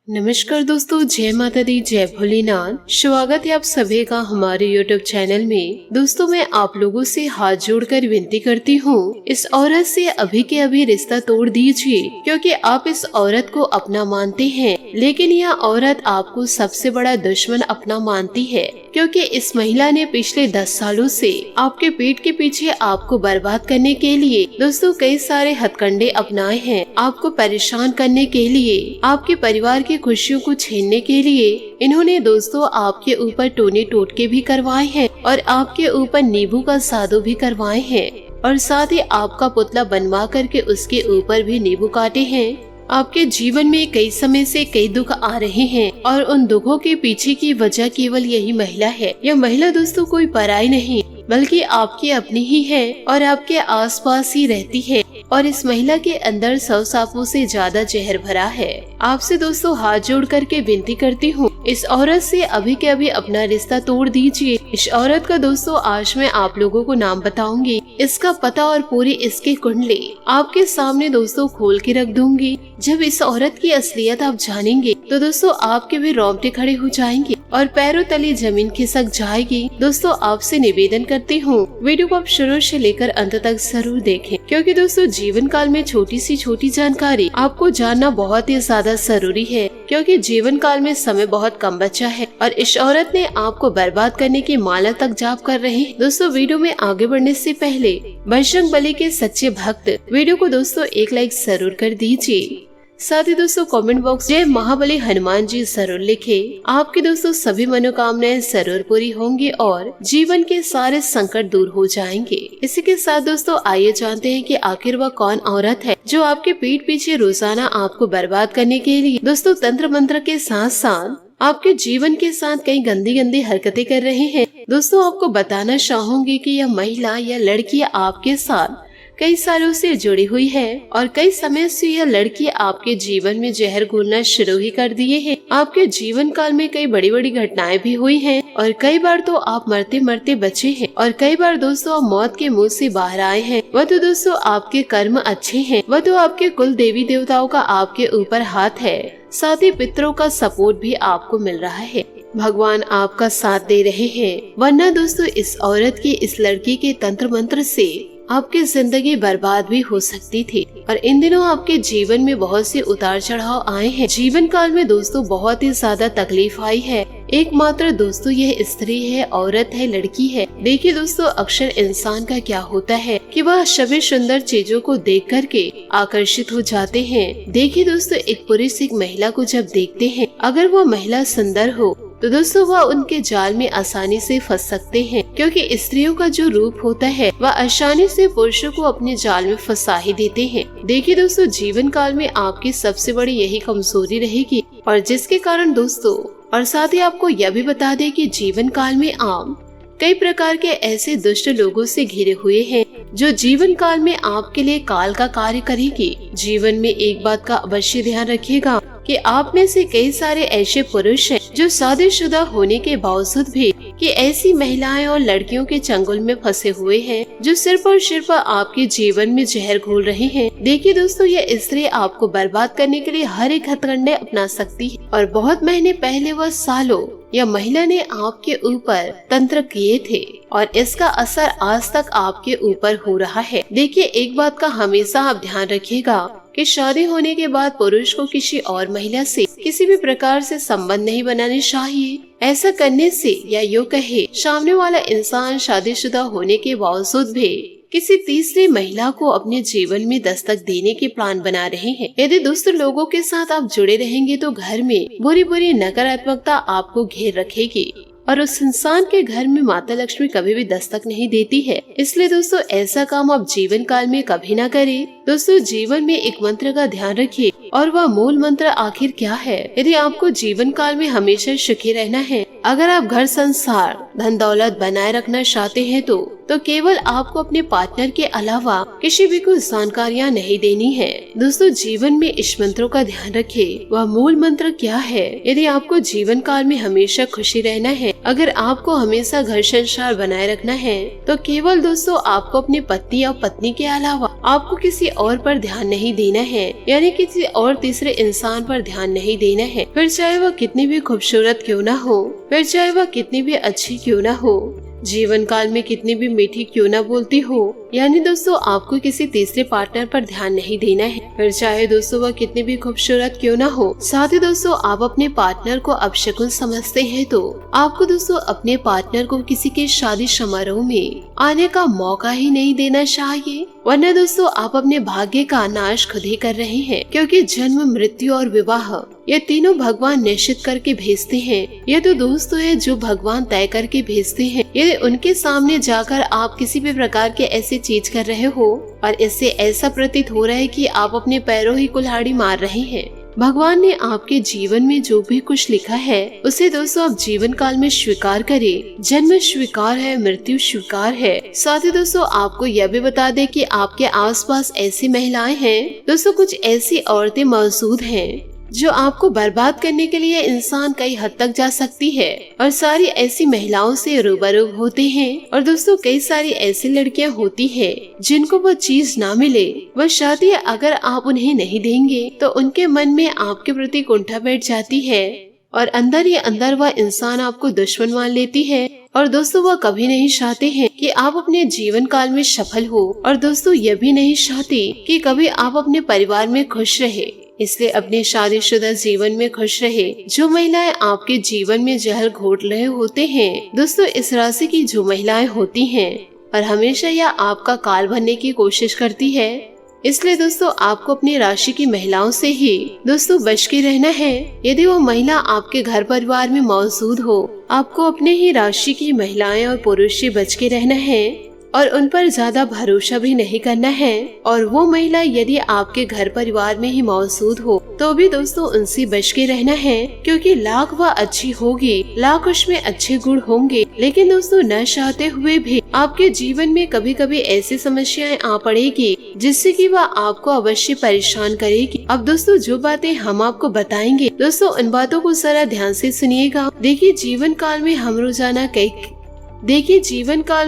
नमस्कार दोस्तों, जय माता दी, जय भोलेनाथ। स्वागत है आप सभी का हमारे YouTube चैनल में। दोस्तों, मैं आप लोगों से हाथ जोड़कर विनती करती हूँ, इस औरत से अभी के अभी रिश्ता तोड़ दीजिए, क्योंकि आप इस औरत को अपना मानते हैं, लेकिन यह औरत आपको सबसे बड़ा दुश्मन अपना मानती है, क्योंकि इस महिला ने पिछले 10 सालों से आपके पीठ के पीछे आपको बर्बाद करने के लिए दोस्तों कई सारे हथकंडे अपनाए हैं। आपको परेशान करने के लिए, आपके परिवार की खुशियों को छीनने के लिए इन्होंने दोस्तों आपके ऊपर टोने टोटके भी करवाए हैं और आपके ऊपर नींबू का साधु भी करवाए हैं, और साथ ही आपका पुतला बनवा करके उसके ऊपर भी नींबू काटे हैं। आपके जीवन में कई समय से कई दुख आ रहे हैं और उन दुखों के पीछे की वजह केवल यही महिला है। यह महिला दोस्तों कोई पराई नहीं, बल्कि आपकी अपनी ही है और आपके आसपास ही रहती है, और इस महिला के अंदर 100 सांपों से ज्यादा जहर भरा है। आपसे दोस्तों हाथ जोड़ करके विनती करती हूँ, इस औरत से अभी के अभी अपना रिश्ता तोड़ दीजिए। इस औरत का दोस्तों आज मैं आप लोगों को नाम बताऊंगी, इसका पता और पूरी इसकी कुंडली आपके सामने दोस्तों खोल के रख दूंगी। जब इस औरत की असलियत आप जानेंगे तो दोस्तों आपके भी रोंगटे खड़े हो जाएंगे और पैरों तले जमीन खिसक जाएगी। दोस्तों आपसे निवेदन करती हूँ, वीडियो को आप शुरू से लेकर अंत तक जरूर देखें, क्योंकि दोस्तों जीवन काल में छोटी सी छोटी जानकारी आपको जानना बहुत ही ज्यादा जरूरी है, क्योंकि जीवन काल में समय बहुत कम बचा है और इस औरत ने आपको बर्बाद करने की माला तक जाप कर रहे हैं। दोस्तों वीडियो में आगे बढ़ने से पहले बजरंग बली के सच्चे भक्त वीडियो को दोस्तों एक लाइक जरूर कर दीजिए। साथ ही दोस्तों कमेंट बॉक्स जय महाबली हनुमान जी जरूर लिखे। आपकी दोस्तों सभी मनोकामनाएं जरूर पूरी होंगी और जीवन के सारे संकट दूर हो जाएंगे। इसी के साथ दोस्तों आइए जानते हैं कि आखिर वह कौन औरत है जो आपके पीठ पीछे रोजाना आपको बर्बाद करने के लिए दोस्तों तंत्र मंत्र के साथ साथ आपके जीवन के साथ कई गंदी गंदी हरकतें कर रहे हैं। दोस्तों आपको बताना चाहूंगी कि यह महिला या लड़की आपके साथ कई सालों से जुड़ी हुई है और कई समय से यह लड़की आपके जीवन में जहर घोलना शुरू ही कर दिए है। आपके जीवन काल में कई बड़ी बड़ी घटनाएं भी हुई हैं और कई बार तो आप मरते मरते बचे हैं और कई बार दोस्तों आप मौत के मुंह से बाहर आए हैं। वह तो दोस्तों आपके कर्म अच्छे हैं, वह तो आपके कुल देवी देवताओं का आपके ऊपर हाथ है, साथ ही पितरों का सपोर्ट भी आपको मिल रहा है। भगवान आपका साथ दे रहे हैं, वरना दोस्तों इस औरत की, इस लड़की के तंत्र मंत्र से आपकी जिंदगी बर्बाद भी हो सकती थी। और इन दिनों आपके जीवन में बहुत से उतार चढ़ाव आए हैं। जीवन काल में दोस्तों बहुत ही ज्यादा तकलीफ आई है। एकमात्र दोस्तों यह स्त्री है, औरत है, लड़की है। देखिए दोस्तों अक्सर इंसान का क्या होता है कि वह सभी सुंदर चीजों को देख करके आकर्षित हो जाते हैं। देखिए दोस्तों एक पुरुष एक महिला को जब देखते हैं, अगर वो महिला सुंदर हो तो दोस्तों वह उनके जाल में आसानी से फंस सकते हैं, क्योंकि स्त्रियों का जो रूप होता है वह आसानी से पुरुषों को अपने जाल में फंसा ही देते हैं। देखिए दोस्तों जीवन काल में आपकी सबसे बड़ी यही कमजोरी रहेगी, और जिसके कारण दोस्तों और साथ ही आपको यह भी बता दें कि जीवन काल में आप कई प्रकार के ऐसे दुष्ट लोगों से घिरे हुए हैं जो जीवन काल में आपके लिए काल का कार्य करेगी। जीवन में एक बात का अवश्य ध्यान रखिएगा कि आप में से कई सारे ऐसे पुरुष हैं जो शादीशुदा होने के बावजूद भी कि ऐसी महिलाएं और लड़कियों के चंगुल में फंसे हुए हैं जो सिर्फ और सिर्फ आपके जीवन में जहर घोल रहे हैं। देखिए दोस्तों यह स्त्री आपको बर्बाद करने के लिए हर एक हथकंडे अपना सकती है, और बहुत महीने पहले वह सालों यह महिला ने आपके ऊपर तंत्र किए थे और इसका असर आज तक आपके ऊपर हो रहा है। देखिए एक बात का हमेशा आप ध्यान रखिएगा कि शादी होने के बाद पुरुष को किसी और महिला से किसी भी प्रकार से संबंध नहीं बनाने चाहिए। ऐसा करने से या यूँ कहे सामने वाला इंसान शादीशुदा होने के बावजूद भी किसी तीसरी महिला को अपने जीवन में दस्तक देने के प्लान बना रहे हैं। यदि दूसरे लोगों के साथ आप जुड़े रहेंगे तो घर में बुरी बुरी नकारात्मकता आपको घेर रखेगी और उस इंसान के घर में माता लक्ष्मी कभी भी दस्तक नहीं देती है। इसलिए दोस्तों ऐसा काम आप जीवन काल में कभी ना करें। दोस्तों जीवन में एक मंत्र का ध्यान रखिए, और वह मूल मंत्र आखिर क्या है। यदि आपको जीवन काल में हमेशा सुखी रहना है, अगर आप घर संसार धन दौलत बनाए रखना चाहते हैं तो तो केवल आपको अपने पार्टनर के अलावा किसी भी को जानकारियाँ नहीं देनी है। दोस्तों जीवन में इस मंत्रों का ध्यान रखें। वह मूल मंत्र क्या है? यदि आपको जीवन काल में हमेशा खुशी रहना है, अगर आपको हमेशा घर संसार बनाए रखना है, तो केवल दोस्तों आपको अपनी पति या पत्नी के अलावा आपको किसी और पर ध्यान नहीं देना है, यानी किसी और तीसरे इंसान पर ध्यान नहीं देना है। फिर चाहे वह कितनी भी खूबसूरत क्यों ना हो, फिर चाहे वह कितनी भी अच्छी क्यों ना हो, जीवन काल में कितनी भी मीठी क्यों ना बोलती हो, यानी दोस्तों आपको किसी तीसरे पार्टनर पर ध्यान नहीं देना है। फिर चाहे दोस्तों वह कितनी भी खूबसूरत क्यों ना हो। साथ ही दोस्तों आप अपने पार्टनर को अपशकुन समझते हैं तो आपको दोस्तों अपने पार्टनर को किसी के शादी समारोह में आने का मौका ही नहीं देना चाहिए, वरना दोस्तों आप अपने भाग्य का नाश खुद ही कर रहे हैं। क्योंकि जन्म, मृत्यु और विवाह ये तीनों भगवान निश्चित करके भेजते हैं। ये तो दोस्तों है जो भगवान तय करके भेजते हैं। यदि उनके सामने जाकर आप किसी भी प्रकार के ऐसी चीज कर रहे हो और इससे ऐसा प्रतीत हो रहा है कि आप अपने पैरों ही कुल्हाड़ी मार रहे हैं, भगवान ने आपके जीवन में जो भी कुछ लिखा है उसे दोस्तों आप जीवन काल में स्वीकार करें। जन्म स्वीकार है, मृत्यु स्वीकार है। साथ ही दोस्तों आपको यह भी बता दें कि आपके आसपास ऐसी महिलाएं हैं दोस्तों, कुछ ऐसी औरतें मौजूद हैं जो आपको बर्बाद करने के लिए इंसान कई हद तक जा सकती है, और सारी ऐसी महिलाओं से रूबरू होते हैं। और दोस्तों कई सारी ऐसी लड़कियां होती हैं जिनको वो चीज ना मिले, वह शादी अगर आप उन्हें नहीं देंगे तो उनके मन में आपके प्रति कुंठा बैठ जाती है और अंदर ही अंदर वह इंसान आपको दुश्मन मान लेती है। और दोस्तों वह कभी नहीं चाहते हैं कि आप अपने जीवन काल में सफल हो, और दोस्तों यह भी नहीं चाहते कि कभी आप अपने परिवार में खुश रहे। इसलिए अपने शादीशुदा जीवन में खुश रहे। जो महिलाएं आपके जीवन में जहर घोट रहे होते हैं दोस्तों, इस राशि की जो महिलाएं होती हैं और हमेशा यह आपका काल भरने की कोशिश करती है, इसलिए दोस्तों आपको अपनी राशि की महिलाओं से ही दोस्तों बच के रहना है। यदि वो महिला आपके घर परिवार में मौजूद हो, आपको अपने ही राशि की महिलाएं और पुरुष से बच के रहना है और उन पर ज्यादा भरोसा भी नहीं करना है। और वो महिला यदि आपके घर परिवार में ही मौजूद हो तो भी दोस्तों उनसे बच के रहना है, क्योंकि लाख वह अच्छी होगी, लाख उसमें अच्छे गुण होंगे, लेकिन दोस्तों न चाहते हुए भी आपके जीवन में कभी कभी ऐसी समस्याएं आ पड़ेगी जिससे कि वह आपको अवश्य परेशान करेगी। अब दोस्तों जो बातें हम आपको बताएंगे दोस्तों, उन बातों को जरा ध्यान से सुनिएगा। देखिए जीवन काल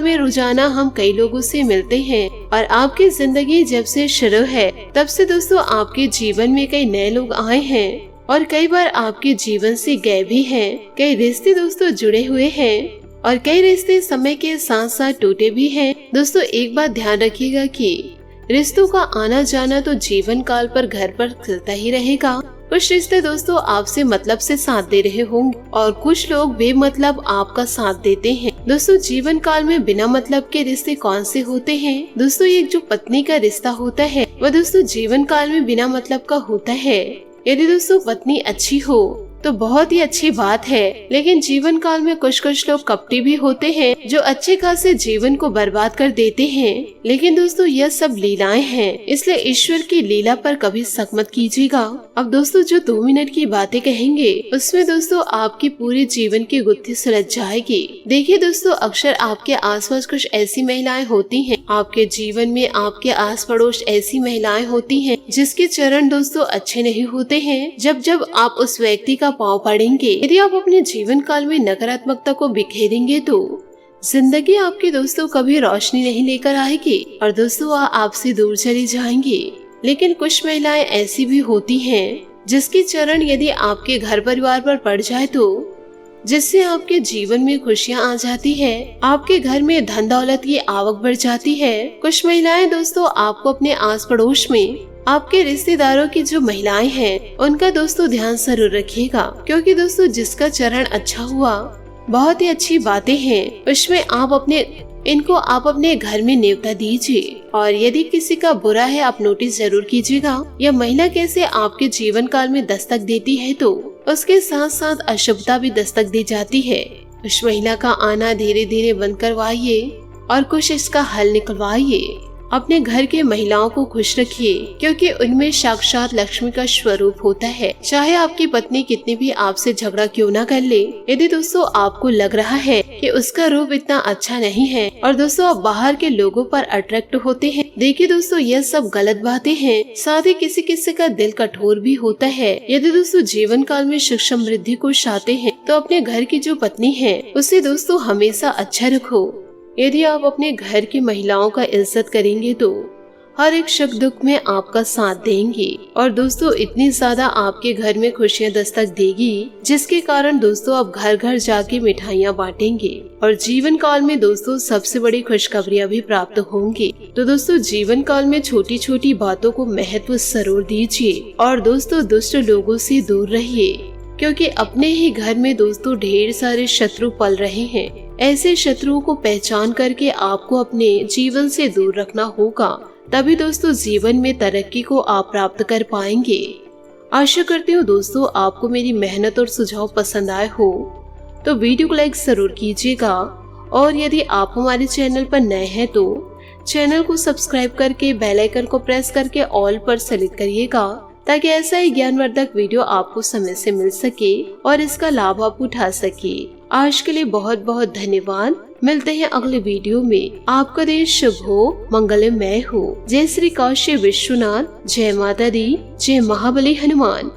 में रोजाना हम कई लोगों से मिलते हैं, और आपकी जिंदगी जब से शुरू है तब से दोस्तों आपके जीवन में कई नए लोग आए हैं, और कई बार आपके जीवन से गए भी हैं। कई रिश्ते दोस्तों जुड़े हुए हैं, और कई रिश्ते समय के साथ साथ टूटे भी हैं। दोस्तों एक बात ध्यान रखिएगा कि रिश्तों का आना जाना तो जीवन काल पर घर पर चलता ही रहेगा। कुछ रिश्ते दोस्तों आपसे मतलब से साथ दे रहे होंगे, और कुछ लोग बेमतलब आपका साथ देते हैं। दोस्तों जीवन काल में बिना मतलब के रिश्ते कौन से होते हैं? दोस्तों एक जो पत्नी का रिश्ता होता है वह दोस्तों जीवन काल में बिना मतलब का होता है। यदि दोस्तों पत्नी अच्छी हो तो बहुत ही अच्छी बात है, लेकिन जीवन काल में कुछ लोग कपटी भी होते हैं जो अच्छे खासे जीवन को बर्बाद कर देते हैं। लेकिन दोस्तों यह सब लीलाएं हैं, इसलिए ईश्वर की लीला पर कभी शक मत कीजिएगा। अब दोस्तों जो 2 मिनट की बातें कहेंगे उसमें दोस्तों आपकी पूरे जीवन की गुत्थी सुलझ जाएगी। देखिए दोस्तों अक्सर आपके आसपास कुछ ऐसी महिलाएं होती हैं, आपके जीवन में आपके आस पड़ोस ऐसी महिलाएं होती हैं जिसके चरण दोस्तों अच्छे नहीं होते हैं। जब आप उस व्यक्ति का पांव पड़ेंगे, यदि आप अपने जीवन काल में नकारात्मकता को बिखेरेंगे तो जिंदगी आपकी दोस्तों कभी रोशनी नहीं लेकर आएगी, और दोस्तों वह आपसे दूर चली जाएंगी। लेकिन कुछ महिलाएं ऐसी भी होती हैं जिसके चरण यदि आपके घर परिवार पर पड़ जाए तो जिससे आपके जीवन में खुशियां आ जाती है, आपके घर में धन दौलत की आवक बढ़ जाती है। कुछ महिलाएं दोस्तों आपको अपने आस पड़ोस में आपके रिश्तेदारों की जो महिलाएं हैं उनका दोस्तों ध्यान जरूर रखिएगा, क्योंकि दोस्तों जिसका चरण अच्छा हुआ बहुत ही अच्छी बातें हैं, उसमें इनको आप अपने घर में न्योता दीजिए। और यदि किसी का बुरा है आप नोटिस जरूर कीजिएगा। यह महिला कैसे आपके जीवन काल में दस्तक देती है तो उसके साथ साथ अशुभता भी दस्तक दी जाती है। उस महिला का आना धीरे धीरे बंद करवाइए और कुछ इसका हल निकलवाइए। अपने घर के महिलाओं को खुश रखिए, क्योंकि उनमें साक्षात लक्ष्मी का स्वरूप होता है। चाहे आपकी पत्नी कितनी भी आपसे झगड़ा क्यों ना कर ले, यदि दोस्तों आपको लग रहा है कि उसका रूप इतना अच्छा नहीं है और दोस्तों आप बाहर के लोगों पर अट्रैक्ट होते हैं, देखिए दोस्तों यह सब गलत बातें हैं। साथ ही किसी किसी का दिल कठोर भी होता है। यदि दोस्तों जीवन काल में सुख समृद्धि को चाहते हैं तो अपने घर की जो पत्नी है उसे दोस्तों हमेशा अच्छा रखो। यदि आप अपने घर की महिलाओं का इज्जत करेंगे तो हर एक सुख दुख में आपका साथ देंगे और दोस्तों इतनी ज्यादा आपके घर में खुशियां दस्तक देगी, जिसके कारण दोस्तों आप घर घर जाके मिठाइयां बांटेंगे और जीवन काल में दोस्तों सबसे बड़ी खुशखबरियां भी प्राप्त होंगी। तो दोस्तों जीवन काल में छोटी छोटी बातों को महत्व जरूर दीजिए और दोस्तों दुष्ट लोगों से दूर रहिए, क्योंकि अपने ही घर में दोस्तों ढेर सारे शत्रु पल रहे हैं। ऐसे शत्रुओं को पहचान करके आपको अपने जीवन से दूर रखना होगा, तभी दोस्तों जीवन में तरक्की को आप प्राप्त कर पाएंगे। आशा करती हूँ दोस्तों आपको मेरी मेहनत और सुझाव पसंद आए हो, तो वीडियो को लाइक जरूर कीजिएगा और यदि आप हमारे चैनल पर नए हैं तो चैनल को सब्सक्राइब करके बेल आइकन को प्रेस करके ऑल पर सेलेक्ट करिएगा, ताकि ऐसा ही ज्ञानवर्धक वीडियो आपको समय से मिल सके और इसका लाभ आप उठा सके। आज के लिए बहुत बहुत धन्यवाद। मिलते हैं अगले वीडियो में। आपका दिन शुभ हो, मंगलमय हो। जय श्री काशी विश्वनाथ, जय माता दी, जय महाबली हनुमान।